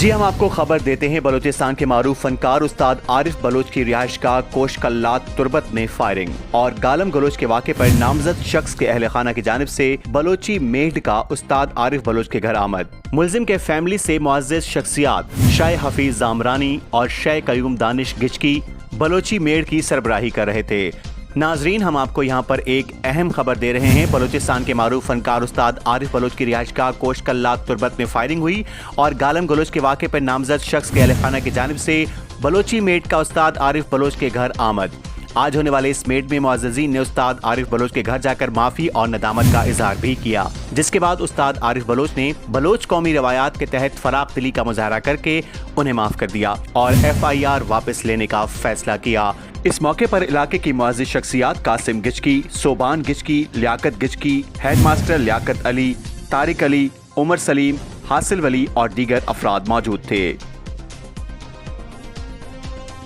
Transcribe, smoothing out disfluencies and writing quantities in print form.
جی ہم آپ کو خبر دیتے ہیں، بلوچستان کے معروف فنکار استاد عارف بلوچ کی رہائش گاہ کوشکلات تربت میں فائرنگ اور گالم گلوچ کے واقعے پر نامزد شخص کے اہل خانہ کی جانب سے بلوچی میڈ کا استاد عارف بلوچ کے گھر آمد۔ ملزم کے فیملی سے معزز شخصیات شاہ حفیظ زامرانی اور شاہ قیوم دانش گچکی بلوچی میڈ کی سربراہی کر رہے تھے۔ ناظرین، ہم آپ کو یہاں پر ایک اہم خبر دے رہے ہیں۔ بلوچستان کے معروف فنکار استاد عارف بلوچ کی رہائش گاہ کوشکلات تربت میں فائرنگ ہوئی اور گالم گلوچ کے واقعے پر نامزد شخص کے اہل خانہ کی جانب سے بلوچی میٹ کا استاد عارف بلوچ کے گھر آمد۔ آج ہونے والے اس میٹ میں معززین نے استاد عارف بلوچ کے گھر جا کر معافی اور ندامت کا اظہار بھی کیا، جس کے بعد استاد عارف بلوچ نے بلوچ قومی روایات کے تحت فراق دلی کا مظاہرہ کر کے انہیں معاف کر دیا اور FIR واپس لینے کا فیصلہ کیا۔ اس موقع پر علاقے کی معزز شخصیات قاسم گچکی، صوبان گچکی، لیاقت گچکی، ہیڈ ماسٹر لیاقت علی، طارق علی، عمر سلیم، حاصل ولی اور دیگر افراد موجود تھے۔